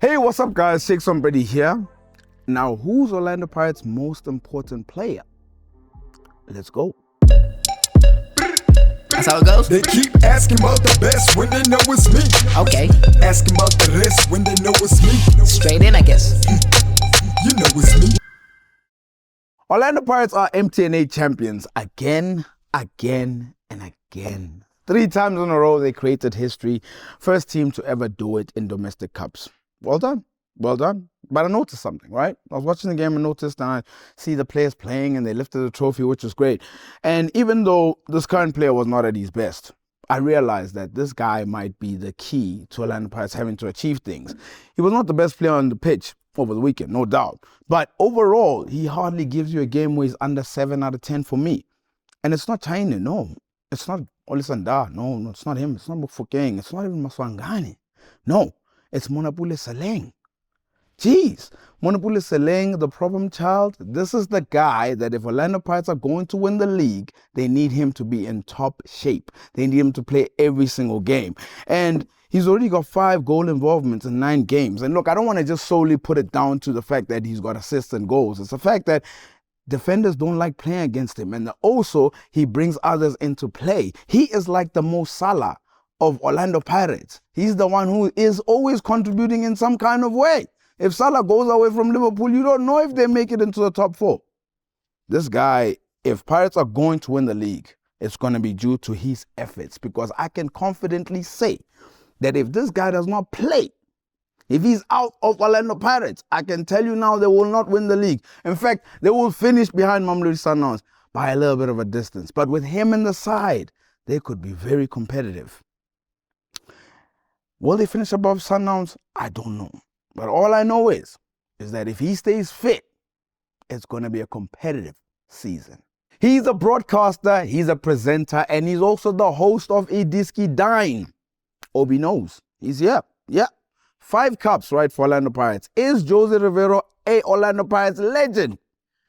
Hey, what's up, guys? S4EP10 here. Now, who's Orlando Pirates' most important player? Let's go. That's how it goes? They keep asking about the best when they know it's me. Okay. Asking about the rest when they know it's me. Straight in, I guess. You know it's me. Orlando Pirates are MTNA champions again, and again. 3 times in a row, they created history. First team to ever do it in domestic cups. Well done. Well done. But I noticed something, right? I was watching the game and noticed, and I see the players playing and they lifted the trophy, which was great. And even though this current player was not at his best, I realized that this guy might be the key to Orlando Pirates having to achieve things. He was not the best player on the pitch over the weekend, no doubt. But overall, he hardly gives you a game where he's under 7 out of 10 for me. And it's not China, no. It's not Olisanda, no, it's not him. It's not Mufokeng. It's not even Maswangani. No, it's Monapule Saleng. Jeez, Monapule Seleng, the problem child. This is the guy that if Orlando Pirates are going to win the league, they need him to be in top shape. They need him to play every single game. And he's already got 5 goal involvements in 9 games. And look, I don't want to just solely put it down to the fact that he's got assists and goals. It's the fact that defenders don't like playing against him. And also, he brings others into play. He is like the Mo Salah of Orlando Pirates. He's the one who is always contributing in some kind of way. If Salah goes away from Liverpool, you don't know if they make it into the top 4. This guy, if Pirates are going to win the league, it's going to be due to his efforts, because I can confidently say that if this guy does not play, if he's out of Orlando Pirates, I can tell you now they will not win the league. In fact, they will finish behind Mamelodi Sundowns by a little bit of a distance. But with him in the side, they could be very competitive. Will they finish above Sundowns? I don't know. But all I know is that if he stays fit, it's going to be a competitive season. He's a broadcaster, he's a presenter, and he's also the host of Idiski Dine. Obi knows. He's here. Yeah. 5 cups, right, for Orlando Pirates. Is Jose Rivero a Orlando Pirates legend?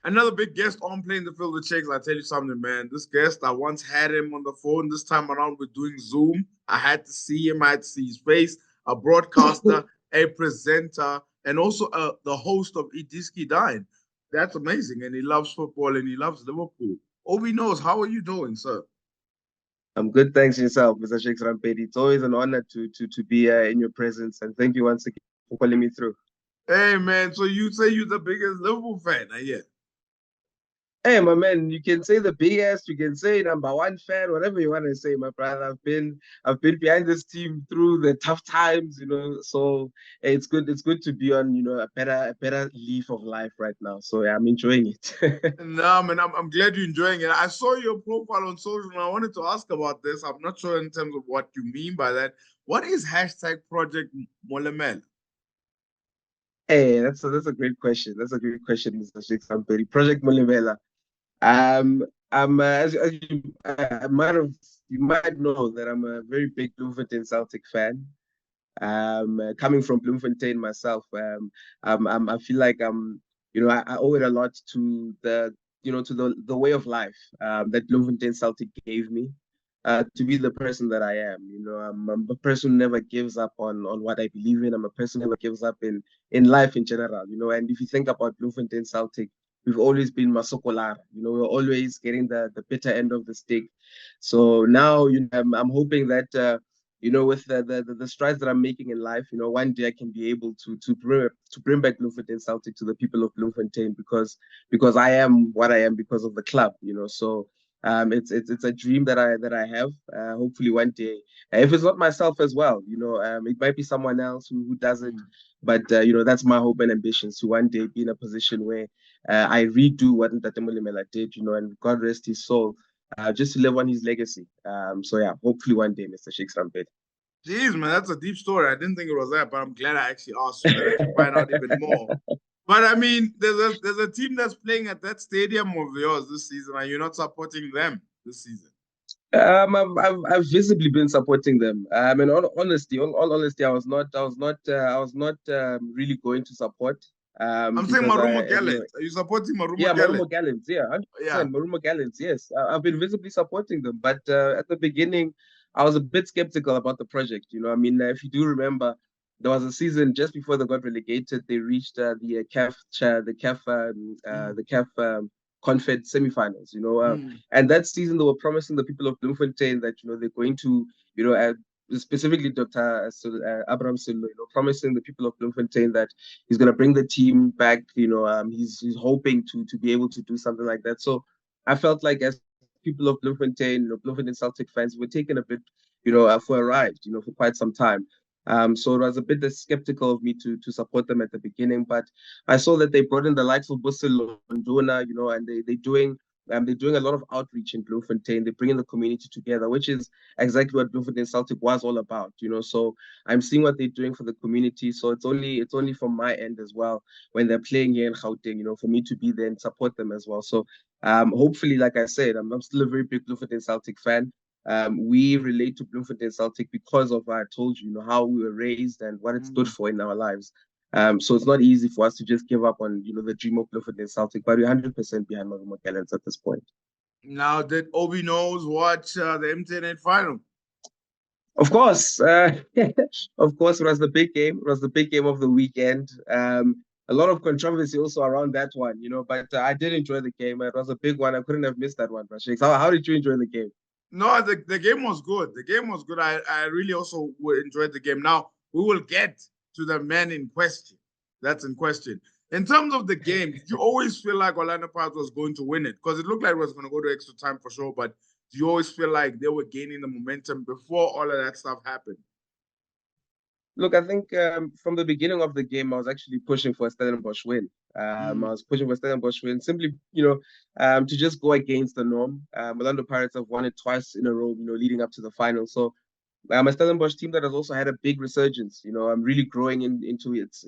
Another big guest on Playing the Field with Chicks. I tell you something, man. This guest, I once had him on the phone. This time around, we're doing Zoom. I had to see him. I had to see his face. A broadcaster, a presenter, and also the host of Idiski Dine. That's amazing. And he loves football and he loves Liverpool. Obi knows. How are you doing, sir? I'm good, thanks yourself, Mr. Sheikh Rampedi. It's always an honor to be in your presence, and thank you once again for calling me through. Hey, man. So you say you're the biggest Liverpool fan, yeah? Hey, my man, you can say the biggest, you can say #1 fan, whatever you want to say, my brother. I've been behind this team through the tough times, So hey, it's good to be on, a better leaf of life right now. So yeah, I'm enjoying it. No, man, I'm glad you're enjoying it. I saw your profile on social and I wanted to ask about this. I'm not sure in terms of what you mean by that. What is #Project Molemela? Hey, that's a great question. That's a great question, Mr. Sheikh Rampedi. Project Molimela. I'm as you might know that I'm a very big Bloemfontein Celtic fan. Coming from Bloemfontein myself, I feel like I owe it a lot to the way of life that Bloemfontein Celtic gave me. To be the person that I am, I'm a person who never gives up on what I believe in. I'm a person who never gives up in life in general, And if you think about Bloemfontein Celtic, we've always been masokolar, we're always getting the bitter end of the stick. So now, I'm hoping that with the strides that I'm making in life, one day I can be able to bring back Bloemfontein Celtic to the people of Bloemfontein, because I am what I am because of the club, So it's a dream that I have. Hopefully one day, if it's not myself as well, it might be someone else who does it. But that's my hope and ambitions, to one day be in a position where I redo what Ntate Molemela did, and God rest his soul, just to live on his legacy. So yeah, hopefully one day, Mr. Sheikh Rampedi. Jeez, man, that's a deep story. I didn't think it was that, but I'm glad I actually asked so that I can find out even more. But I mean, there's a team that's playing at that stadium of yours this season, and you're not supporting them this season. I've visibly been supporting them. In all honesty, I was not really going to support. I'm saying Marumo Gallants. Are you supporting Marumo Gallants? Yeah, Marumo Gallants. Yeah, 100%. Marumo Gallants. Yes, I've been visibly supporting them. But at the beginning, I was a bit skeptical about the project. If you do remember, there was a season just before they got relegated. They reached the CAF Confed semifinals. And that season they were promising the people of Bloemfontein that they're going to specifically Dr. Abraham Sillo, promising the people of Bloemfontein that he's going to bring the team back. He's hoping to be able to do something like that. So I felt like as people of Bloemfontein, Bloemfontein Celtic fans, were taken a bit, for a ride, for quite some time. So it was a bit skeptical of me to support them at the beginning, but I saw that they brought in the likes of Busilo and Dona, and they're doing a lot of outreach in Bloemfontein. They're bringing the community together, which is exactly what Bloemfontein Celtic was all about. So I'm seeing what they're doing for the community. So it's only from my end as well when they're playing here in Gauteng, for me to be there and support them as well. So hopefully, like I said, I'm still a very big Bloemfontein Celtic fan. We relate to Bloemfontein Celtic because of, I told you, how we were raised and what it stood for in our lives. So it's not easy for us to just give up on, the dream of Bloemfontein Celtic, but we're 100% behind Moegoe at this point. Now, did Obi Knows watch the MTN final? Of course, of course, it was the big game. It was the big game of the weekend. A lot of controversy also around that one, but I did enjoy the game. It was a big one. I couldn't have missed that one, Rashik. How did you enjoy the game? No, the game was good. The game was good. I really also enjoyed the game. Now, we will get to the man in question. That's in question. In terms of the game, did you always feel like Orlando Pirates was going to win it? Because it looked like it was going to go to extra time for sure, but do you always feel like they were gaining the momentum before all of that stuff happened? Look, I think from the beginning of the game, I was actually pushing for a Stellenbosch win. I was pushing for a Stellenbosch win simply, to just go against the norm. Orlando Pirates have won it twice in a row, leading up to the final. So a Stellenbosch team that has also had a big resurgence. I'm really growing into its,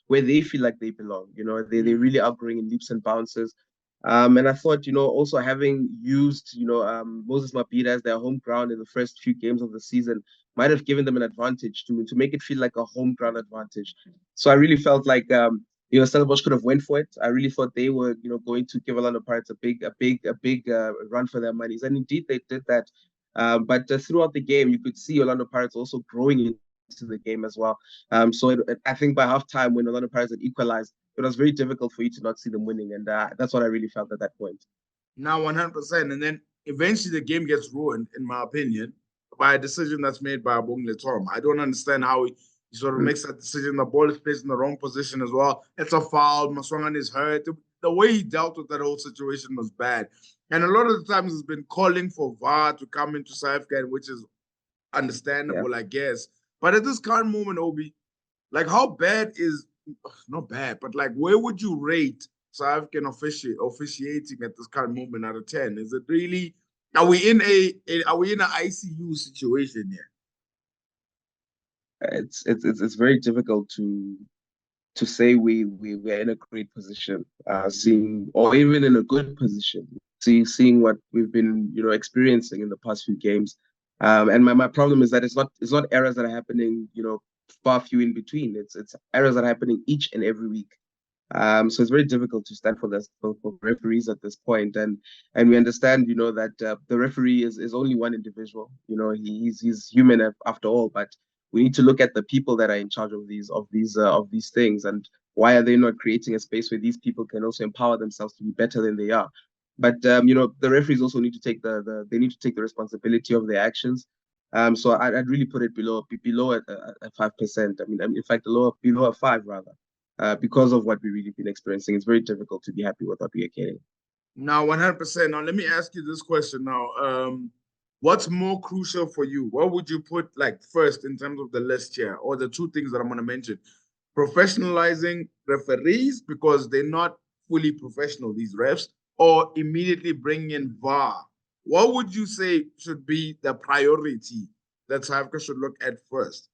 where they feel like they belong. They really are growing in leaps and bounces. And I thought, also having used, Moses Mabhida as their home ground in the first few games of the season might have given them an advantage to make it feel like a home ground advantage. So I really felt like, Stellenbosch could have went for it. I really thought they were, going to give Orlando Pirates a big run for their monies. And indeed they did that. But throughout the game, you could see Orlando Pirates also growing into the game as well. So I think by halftime, when Orlando Pirates had equalized, it was very difficult for you to not see them winning. And that's what I really felt at that point. Now, 100%. And then eventually the game gets ruined, in my opinion, by a decision that's made by Abongle Tom. I don't understand how he sort of makes that decision. The ball is placed in the wrong position as well. It's a foul. Maswangan is hurt. The way he dealt with that whole situation was bad. And a lot of the times he's been calling for VAR to come into South Africa, which is understandable, I guess. But at this current moment, Obi, like how bad is, not bad, but like where would you rate South African officiating at this current moment out of 10? Is it really, are we in an ICU situation here? It's very difficult to say we're in a great position, seeing, or even in a good position, seeing what we've been experiencing in the past few games. And my problem is that it's not errors that are happening far few in between. It's errors that are happening each and every week. So it's very difficult to stand for referees at this point, and we understand that the referee is only one individual. He's human after all, but we need to look at the people that are in charge of these things, and why are they not creating a space where these people can also empower themselves to be better than they are. But the referees also need to take the responsibility of their actions. So I'd really put it below a 5%. I mean, in fact, below a 5 rather. Because of what we've really been experiencing, it's very difficult to be happy with what we are getting. Now, 100%. Now, let me ask you this question now. What's more crucial for you? What would you put like first in terms of the list here, or the two things that I'm going to mention? Professionalizing referees because they're not fully professional, these refs, or immediately bringing in VAR? What would you say should be the priority that South Africa should look at first?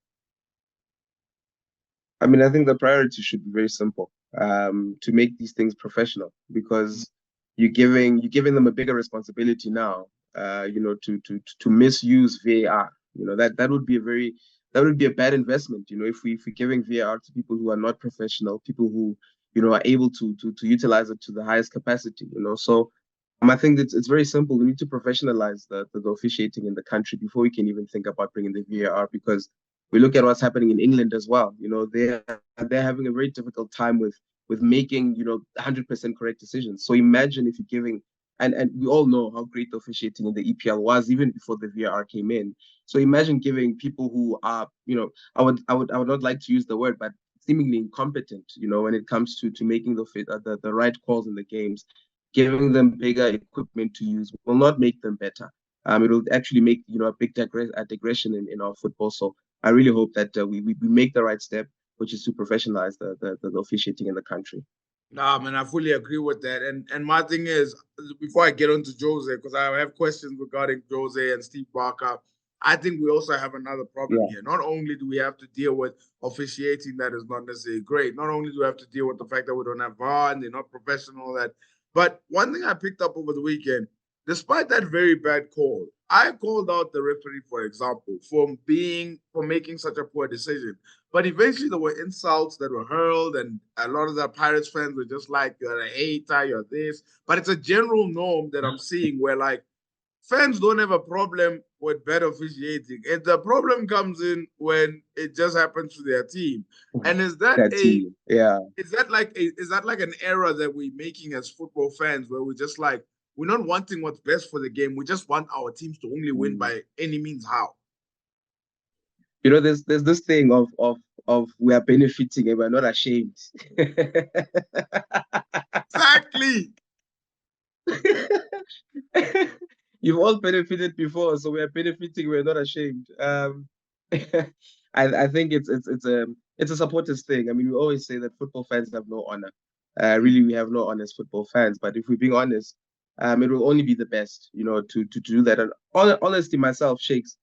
I mean, I think the priority should be very simple, to make these things professional, because you're giving them a bigger responsibility now, to misuse VAR. That would be a bad investment. If we're giving VAR to people who are not professional, people who are able to utilize it to the highest capacity. So I think it's very simple. We need to professionalize the officiating in the country before we can even think about bringing the VAR, because We look at what's happening in England as well. You know, they're having a very difficult time with making, 100% correct decisions. So imagine if you're giving, and we all know how great the officiating in the EPL was even before the VAR came in. So imagine giving people who are, I would not like to use the word, but seemingly incompetent, when it comes to making the right calls in the games, giving them bigger equipment to use will not make them better. It will actually make, a big digression in our football. So I really hope that we make the right step, which is to professionalize the officiating in the country. Nah, man, I fully agree with that. And my thing is, before I get on to Jose, because I have questions regarding Jose and Steve Barker, I think we also have another problem here. Not only do we have to deal with officiating that is not necessarily great, not only do we have to deal with the fact that we don't have VAR and they're not professional, that, but one thing I picked up over the weekend, despite that very bad call, I called out the referee, for example, for making such a poor decision. But eventually there were insults that were hurled, and a lot of the Pirates fans were just like, you're a hater, you're this. But it's a general norm that I'm seeing where like fans don't have a problem with bad officiating. And the problem comes in when it just happens to their team. And is that like an error that we're making as football fans where we're just like, we're not wanting what's best for the game. We just want our teams to only win by any means how. There's this thing of we are benefiting and we're not ashamed. Exactly. You've all benefited before, so we are benefiting. We're not ashamed. I think it's a supporters thing. I mean, we always say that football fans have no honor. Really, we have no honest football fans. But if we're being honest, it will only be the best, to do that. And honestly, myself, Shakes,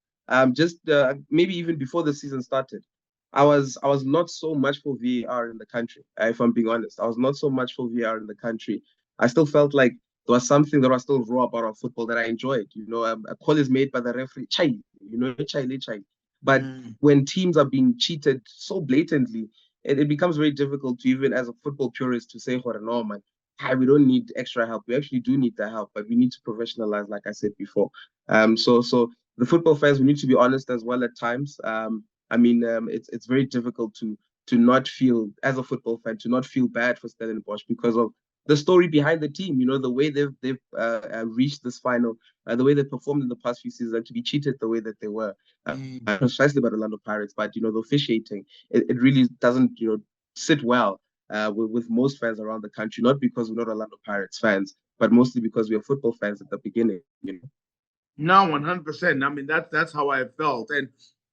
just maybe even before the season started, I was not so much for VAR in the country. If I'm being honest, I was not so much for VAR in the country. I still felt like there was something that was still raw about our football that I enjoyed. A call is made by the referee, chai, chai. But when teams are being cheated so blatantly, it becomes very difficult to, even as a football purist, to say, no, man, we don't need extra help. We actually do need the help, but we need to professionalize, like I said before. So the football fans, we need to be honest as well at times. It's very difficult to not feel, as a football fan, to not feel bad for Stellenbosch because of the story behind the team. The way they've reached this final, the way they performed in the past few seasons, and to be cheated the way that they were, precisely about the Orlando Pirates. But the officiating, it really doesn't sit well with most fans around the country. Not because we're not Orlando Pirates fans, but mostly because we are football fans at the beginning. No, 100%. I mean, that's how I felt. And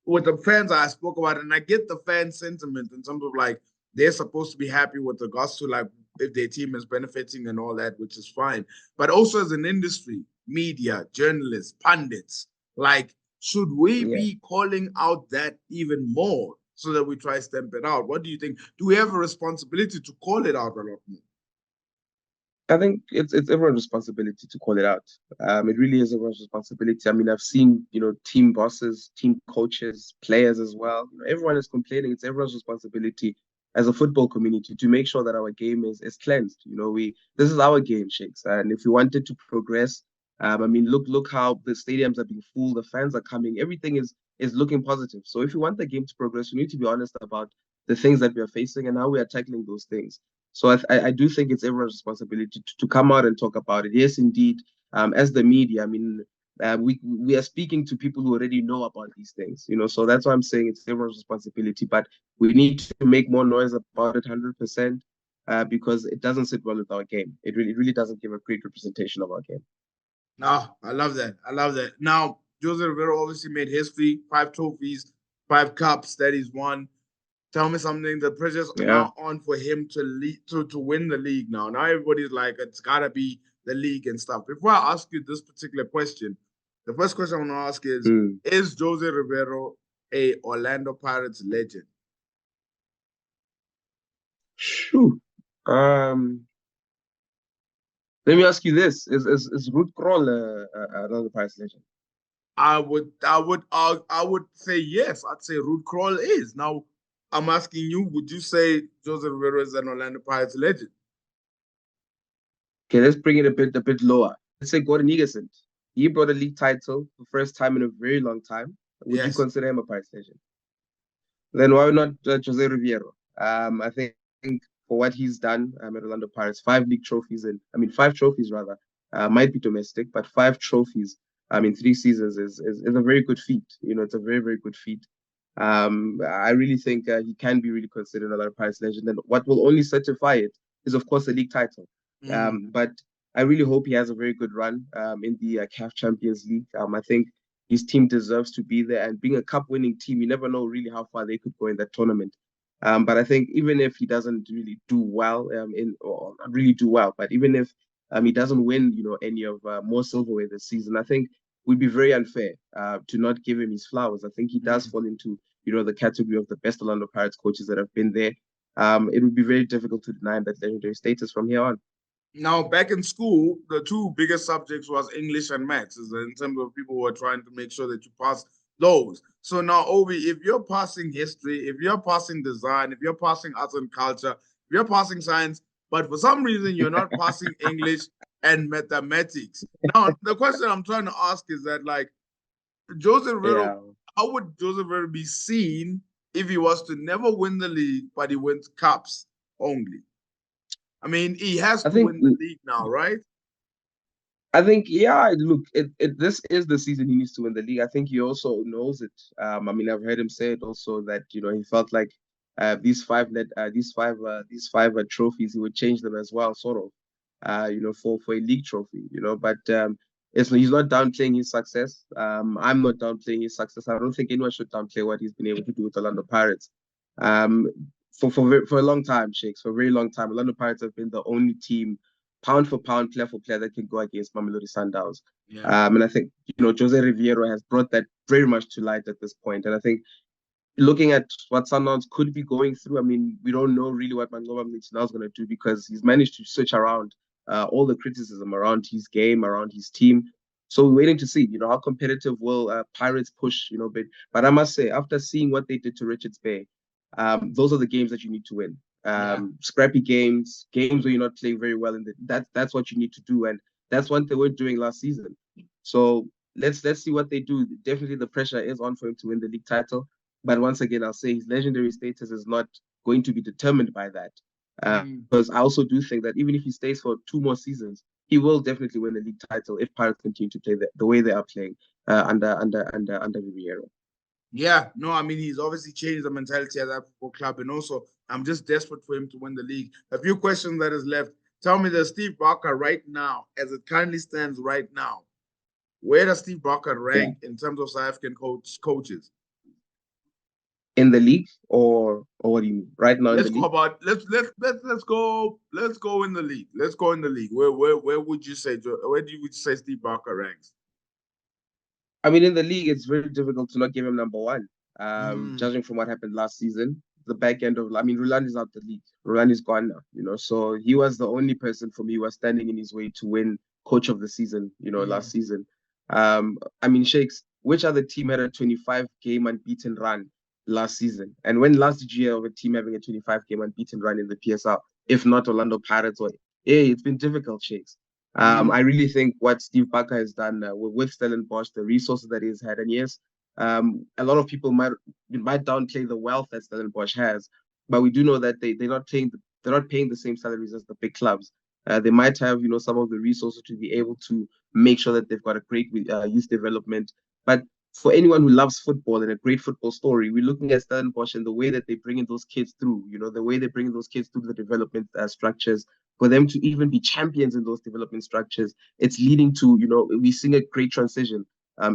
with the fans I spoke about, and I get the fan sentiment in terms of like they're supposed to be happy with regards to like if their team is benefiting and all that, which is fine. But also as an industry, media, journalists, pundits, like, should we be calling out that even more so that we try to stamp it out? What do you think? Do we have a responsibility to call it out a lot more? I think it's everyone's responsibility to call it out. It really is everyone's responsibility. I mean, I've seen, team bosses, team coaches, players as well. Everyone is complaining. It's everyone's responsibility as a football community to make sure that our game is cleansed. This is our game, Shakes. And if we wanted to progress, look how the stadiums are being full, the fans are coming, everything is looking positive. So if we want the game to progress, we need to be honest about the things that we are facing and how we are tackling those things. So I do think it's everyone's responsibility to come out and talk about it. Yes, indeed. As the media, we are speaking to people who already know about these things, so that's why I'm saying it's everyone's responsibility. But we need to make more noise about it 100%, because it doesn't sit well with our game. It really doesn't give a great representation of our game. No, I love that. I love that. Now, Jose Rivero obviously made history, 5 trophies, 5 cups that he's won. Tell me something. The pressure's now on for him to lead to win the league now. Now everybody's like, it's gotta be the league and stuff. Before I ask you this particular question, the first question I want to ask is Jose Rivero a Orlando Pirates legend? Shoo. Let me ask you this: Is Ruud Krol another Pirates legend? I would say yes. I'd say Ruud Krol is. Now, I'm asking you, would you say Jose Rivero is an Orlando Pirates legend? Okay, let's bring it a bit lower. Let's say Gordon Egerson. He brought a league title for the first time in a very long time. Would you consider him a Pirates legend? Then why not Jose Riviero? I think for what he's done at Orlando Pirates, 5 league trophies and I mean 5 trophies rather, might be domestic, but 5 trophies in 3 seasons is a very good feat. It's a very, very good feat. I really think he can be really considered a lot of Pirates legend. And what will only certify it is, of course, the league title. But I really hope he has a very good run in the CAF Champions League. I think his team deserves to be there. And being a cup winning team, you never know really how far they could go in that tournament. But I think even if he doesn't really do well or not really do well, but even if he doesn't win, any of more silverware this season, I think would be very unfair to not give him his flowers. I think he does fall into, the category of the best Orlando Pirates coaches that have been there. It would be very difficult to deny him that legendary status from here on. Now, back in school, the two biggest subjects was English and maths, in terms of people who are trying to make sure that you pass those. So now, Obi, if you're passing history, if you're passing design, if you're passing arts and culture, if you're passing science, but for some reason you're not passing English and mathematics. Now, the question I'm trying to ask is that, like, Joseph Riddle, how would Joseph Riddle be seen if he was to never win the league, but he wins cups only? I mean, he has to win the league now, right? I think, look, this is the season he needs to win the league. I think he also knows it. I mean, I've heard him say it also that, he felt like these five trophies, he would change them as well, sort of, for a league trophy, but he's not downplaying his success. I'm not downplaying his success. I don't think anyone should downplay what he's been able to do with Orlando Pirates. For a long time, Shakes, for a very long time, Orlando Pirates have been the only team, pound for pound, player for player, that can go against Mamelodi Sundowns. Yeah. And I think, Jose Riviero has brought that very much to light at this point. And I think looking at what Sundowns could be going through, I mean, we don't know really what Mangoba now is going to do because he's managed to switch around all the criticism around his game, around his team. So we're waiting to see, how competitive will Pirates push, but I must say, after seeing what they did to Richards Bay, those are the games that you need to win. Scrappy games where you're not playing very well, and that's what you need to do, and that's what they were doing last season. So let's see what they do. Definitely, the pressure is on for him to win the league title, but once again, I'll say his legendary status is not going to be determined by that. Because I also do think that even if he stays for 2 more seasons, he will definitely win the league title if Pirates continue to play the way they are playing under Riviero. Yeah, no, I mean, he's obviously changed the mentality of that football club, and also I'm just desperate for him to win the league. A few questions that is left. Tell me, the Steve Barker right now, as it currently stands right now, where does Steve Barker rank in terms of South African coaches? In the league, or what do you mean? Right now, let's go about let's go in the league. Let's go in the league. Where would you say Steve Barker ranks? I mean, in the league, it's very difficult to not give him number one. Judging from what happened last season, the back end of, I mean, Roland is out the league. Roland is gone now, so he was the only person for me who was standing in his way to win coach of the season, last season. I mean, Shakes, which other team had a 25-game unbeaten run last season? And when last did you hear of a team having a 25-game unbeaten run in the PSL, if not Orlando Pirates? It's been difficult, Shakes. I really think what Steve Barker has done with Stellenbosch, the resources that he's had, and yes, a lot of people might downplay the wealth that Stellenbosch has, but we do know that they're not paying the same salaries as the big clubs. They might have some of the resources to be able to make sure that they've got a great youth development. But for anyone who loves football and a great football story, we're looking at Stellenbosch and the way that they bring in those kids through, the way they bring those kids through the development structures, for them to even be champions in those development structures. It's leading to, we're seeing a great transition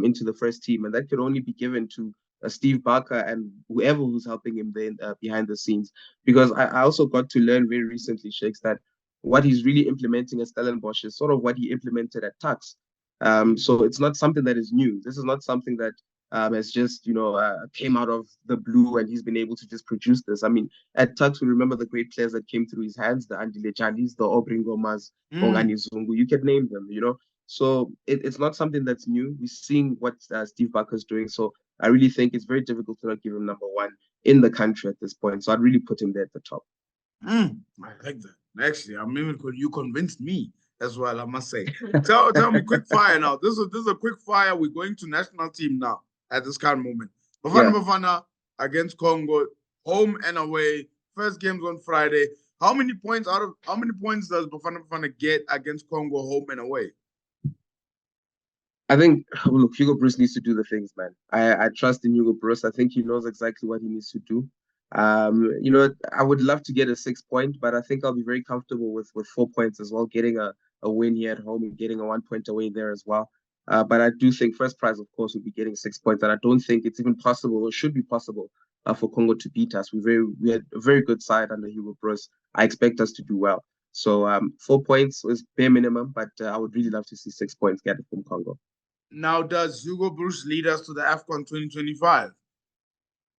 into the first team. And that could only be given to Steve Barker and whoever who's helping him there behind the scenes. Because I also got to learn very recently, Shakes, that what he's really implementing at Stellenbosch is sort of what he implemented at Tuks. So it's not something that is new. This is not something that has just, came out of the blue and he's been able to just produce this. I mean, at Tuks, we remember the great players that came through his hands, the Andile Chalis, the Obringomas, Bongani Zungu, you can name them, So it's not something that's new. We're seeing what Steve Barker's doing. So I really think it's very difficult to not give him number one in the country at this point. So I'd really put him there at the top. I like that. Actually, you convinced me as well, I must say. Tell me, quick fire now. This is a quick fire. We're going to national team now at this current moment. Bafana, against Congo, home and away. First game's on Friday. How many points does Bafana Bafana get against Congo home and away? I think, look, Hugo Bruce needs to do the things, man. I trust in Hugo Bruce. I think he knows exactly what he needs to do. I would love to get a 6 point, but I think I'll be very comfortable with 4 points as well, getting a win here at home and getting a 1 point away there as well. But I do think first prize, of course, would be getting 6 points, and I don't think it's even possible or should be possible for Congo to beat us. We had a very good side under Hugo Bruce. I expect us to do well. So 4 points is bare minimum, but I would really love to see 6 points get from Congo. Now, does Hugo Bruce lead us to the AFCON 2025?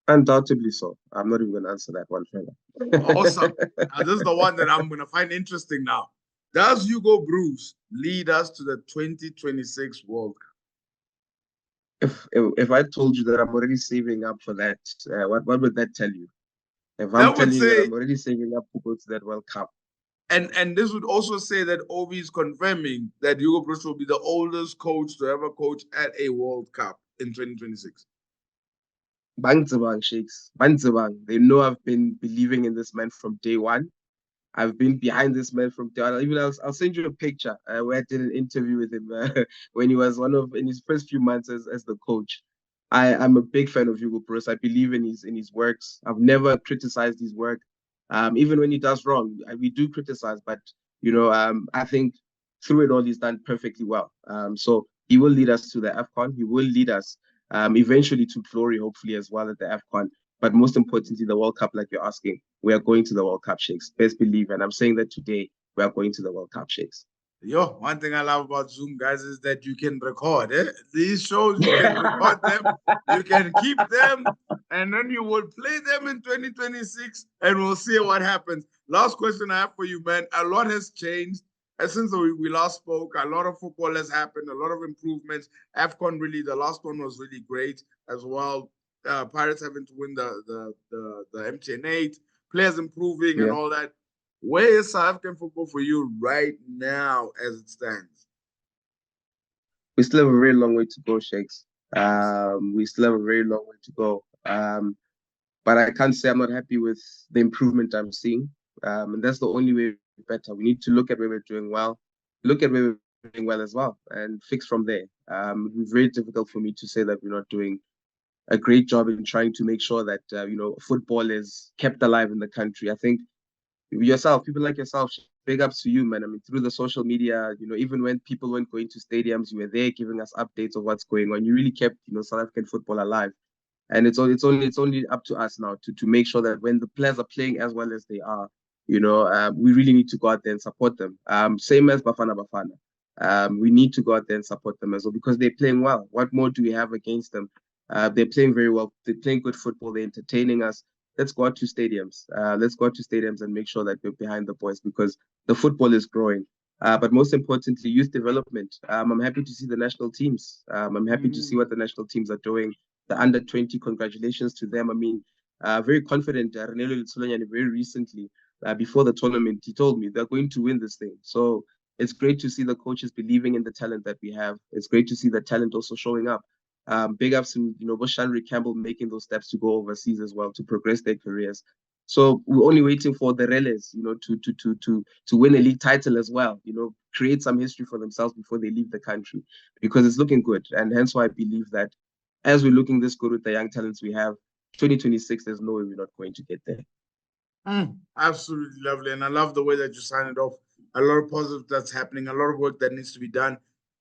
Undoubtedly so. I'm not even going to answer that one further. Awesome. Now, this is the one that I'm going to find interesting now. Does Hugo Bruce lead us to the 2026 World Cup? If I told you that I'm already saving up for that, what would that tell you? If I'm telling you that I'm already saving up to go to that World Cup. And this would also say that Obi is confirming that Hugo Bruce will be the oldest coach to ever coach at a World Cup in 2026. Bang Shakes. Bang. They know I've been believing in this man from day one. I've been behind this man from day one. Even I'll send you a picture where I did an interview with him when he was in his first few months as the coach. I'm a big fan of Hugo Bruce. I believe in his works. I've never criticized his work. Even when he does wrong, we do criticize, but I think through it all, he's done perfectly well. So he will lead us to the AFCON. He will lead us eventually to glory, hopefully, as well at the AFCON. But most importantly, the World Cup, like you're asking, we are going to the World Cup, Shakes. Best believe, and I'm saying that today, we are going to the World Cup, Shakes. Yo, one thing I love about Zoom, guys, is that you can record these shows. You can record them, you can keep them, and then you will play them in 2026, and we'll see what happens. Last question I have for you, man. A lot has changed since we last spoke. A lot of football has happened, a lot of improvements. AFCON, really, the last one was really great as well. Pirates having to win the MTN 8, players improving and all that. Where is South African football for you right now as it stands? We still have a very long way to go, Shakes. We still have a very long way to go. But I can't say I'm not happy with the improvement I'm seeing. And that's the only way better. We need to look at where we're doing well, look at where we're doing well as well, and fix from there. It's very difficult for me to say that we're not doing a great job in trying to make sure that football is kept alive in the country. I think people like yourself, big ups to you, man. I mean, through the social media, even when people weren't going to stadiums, you were there giving us updates of what's going on. You really kept, South African football alive. And it's only up to us now to make sure that when the players are playing as well as they are, we really need to go out there and support them. Same as Bafana. We need to go out there and support them as well because they're playing well. What more do we have against them? They're playing very well. They're playing good football. They're entertaining us. Let's go out to stadiums. Let's go out to stadiums and make sure that we're behind the boys because the football is growing. But most importantly, youth development. I'm happy to see the national teams. I'm happy to see what the national teams are doing. The under 20, congratulations to them. I mean, very confident. Renelo Litsolanyane very recently, before the tournament, he told me they're going to win this thing. So it's great to see the coaches believing in the talent that we have. It's great to see the talent also showing up. Big ups to Shanry Campbell making those steps to go overseas as well to progress their careers. So we're only waiting for the Relais, to win a league title as well. Create some history for themselves before they leave the country because it's looking good, and hence why I believe that as we're looking this good with the young talents we have, 2026, there's no way we're not going to get there. Absolutely lovely, and I love the way that you signed it off. A lot of positive that's happening, a lot of work that needs to be done.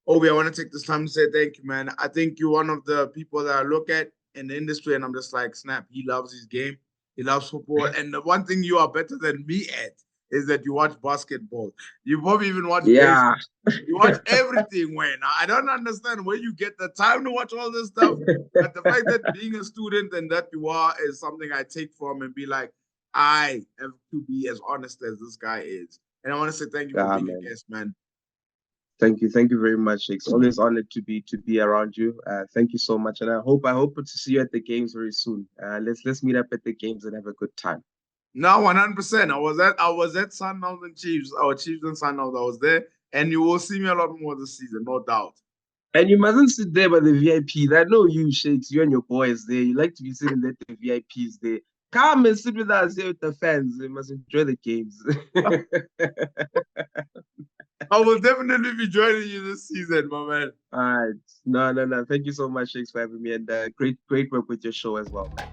Obi, I want to take this time to say thank you, man. I think you're one of the people that I look at in the industry, and I'm just like, snap, he loves his game. He loves football. And the one thing you are better than me at is that you watch basketball. You probably even watch baseball. You watch everything, Wayne. I don't understand where you get the time to watch all this stuff. But the fact that being a student and that you are is something I take from and be like, I have to be as honest as this guy is. And I want to say thank you for being a guest, man. Thank you very much. It's always honored to be around you. Thank you so much, and I hope to see you at the games very soon. Let's meet up at the games and have a good time. No, 100%. I was at Sundowns and Chiefs, our Chiefs and Sundowns. I was there, and you will see me a lot more this season, no doubt. And you mustn't sit there by the VIPs. I know you, Shakes, you and your boys there. You like to be sitting there with the VIPs there. Come and sit with us here with the fans. You must enjoy the games. I will definitely be joining you this season, my man. All right. No. Thank you so much, Shakes, for having me. And great work with your show as well, man.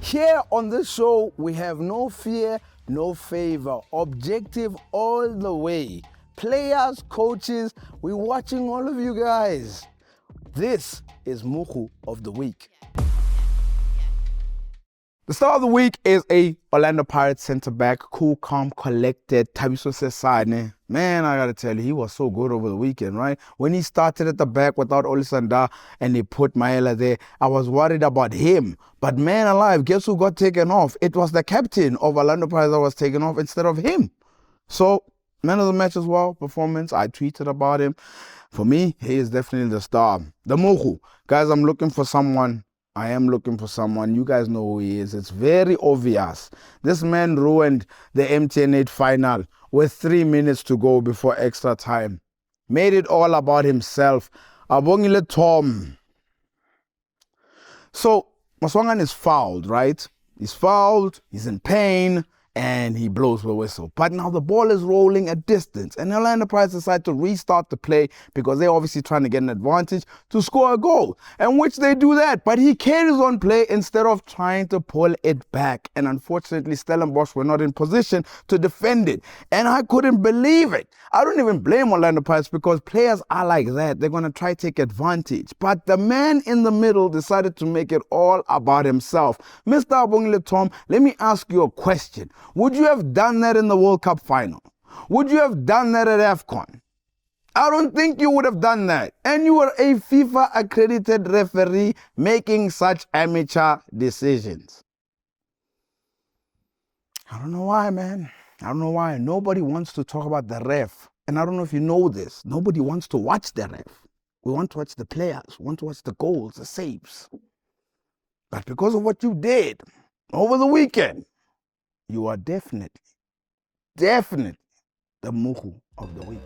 Here on this show, we have no fear, no favor. Objective all the way. Players, coaches, we're watching all of you guys. This is Moegoe of the Week. The star of the week is a Orlando Pirates center back, cool, calm, collected, Thabiso Sesane. Man, I gotta tell you, he was so good over the weekend, right? When he started at the back without Olisanda and he put Maela there, I was worried about him. But man alive, guess who got taken off? It was the captain of Orlando Pirates that was taken off instead of him. So, man of the match as well, performance. I tweeted about him. For me, he is definitely the star. The Moegoe. Guys, I'm looking for someone. I am looking for someone. You guys know who he is. It's very obvious. This man ruined the MTN8 final with 3 minutes to go before extra time. Made it all about himself. Abongile Tom. So, Maswangan is fouled, right? He's fouled, he's in pain, and he blows the whistle. But now the ball is rolling a distance, and Orlando Pirates decide to restart the play because they're obviously trying to get an advantage to score a goal, and which they do that. But he carries on play instead of trying to pull it back. And unfortunately, Stellenbosch were not in position to defend it. And I couldn't believe it. I don't even blame Orlando Pirates because players are like that. They're going to try to take advantage. But the man in the middle decided to make it all about himself. Mr. Abongile Tom, let me ask you a question. Would you have done that in the World Cup final? Would you have done that at AFCON? I don't think you would have done that. And you were a FIFA accredited referee making such amateur decisions. I don't know why, man. I don't know why. Nobody wants to talk about the ref. And I don't know if you know this. Nobody wants to watch the ref. We want to watch the players. We want to watch the goals, the saves. But because of what you did over the weekend, you are definitely the Moegoe of the week.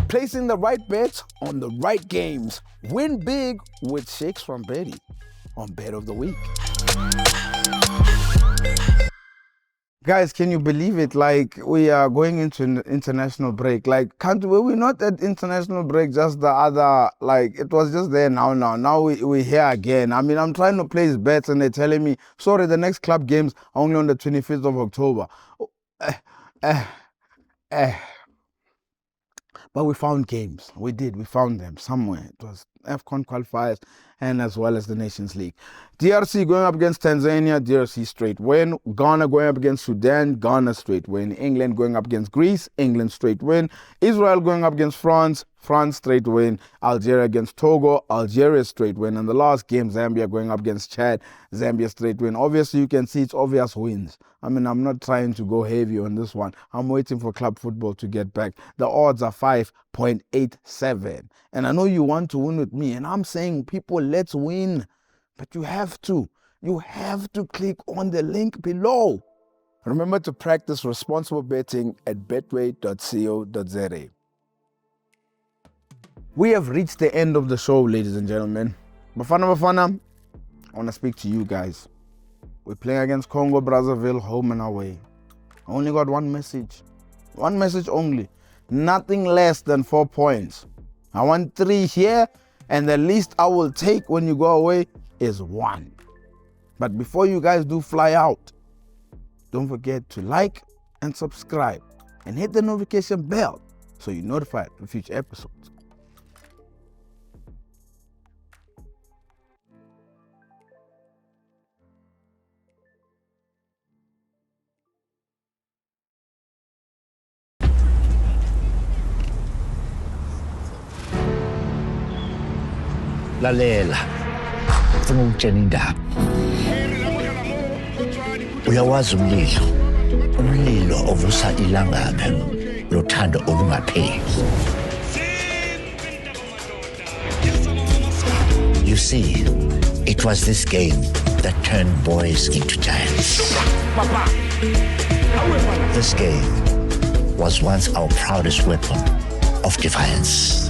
Placing the right bets on the right games. Win big with Shakes Rampedi on Bet of the Week. Guys, can you believe it? Like, we are going into an international break. Like, we're not at international break just the other, like, it was just there now. Now we're here again. I mean, I'm trying to place bets and they're telling me, sorry, the next club games are only on the 25th of October. But we found games. We found them somewhere. It was AFCON qualifiers and as well as the Nations League. DRC going up against Tanzania, DRC straight win. Ghana going up against Sudan, Ghana straight win. England going up against Greece, England straight win. Israel going up against France, France straight win. Algeria against Togo, Algeria straight win. And the last game, Zambia going up against Chad, Zambia straight win. Obviously, you can see it's obvious wins. I mean, I'm not trying to go heavy on this one. I'm waiting for club football to get back. The odds are 5.87. And I know you want to win with me. And I'm saying, people, let's win. But you have to. You have to click on the link below. Remember to practice responsible betting at betway.co.za. We have reached the end of the show, ladies and gentlemen. Bafana, I want to speak to you guys. We're playing against Congo, Brazzaville, home and away. I only got one message. One message only. Nothing less than 4 points. I want 3 here, and the least I will take when you go away is 1. But before you guys do fly out, don't forget to like and subscribe and hit the notification bell so you're notified for future episodes. Lalela, ufuna ukutshela indaba. Uyawazi umlilo ovusa ilangabe lothando olungapheli. You see, it was this game that turned boys into giants. This game was once our proudest weapon of defiance.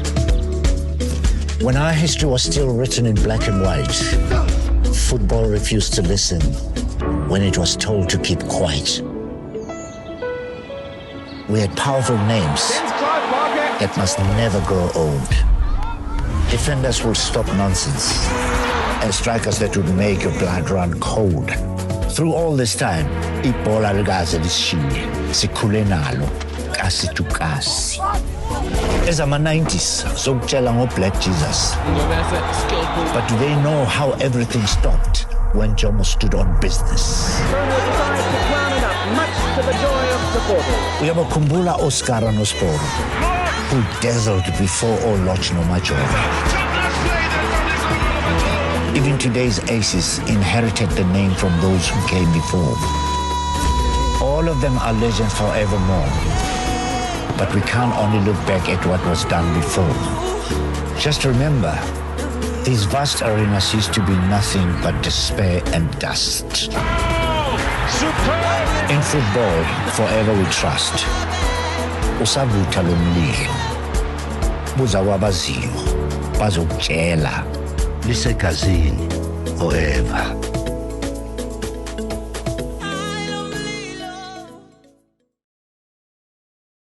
When our history was still written in black and white, football refused to listen when it was told to keep quiet. We had powerful names that must never grow old. Defenders will stop nonsense, and strikers that would make your blood run cold. Through all this time, ibhola likaze lishiye, sikhule nalo, kasi to kasi. Ezama-90s, zokutshela ngo-Black Jesus. But do they know how everything stopped when Jomo stood on business? Uyabakhumbula Oscar Nosporo, who dazzled before Oloch Nomajoro. Even today's aces inherited the name from those who came before. All of them are legends forevermore. But we can't only look back at what was done before. Just remember, these vast arenas used to be nothing but despair and dust. In football, forever we trust. Usabutha lo mlilo. Buza kwabaziyo, bazokutshela. Lisegazini, forever.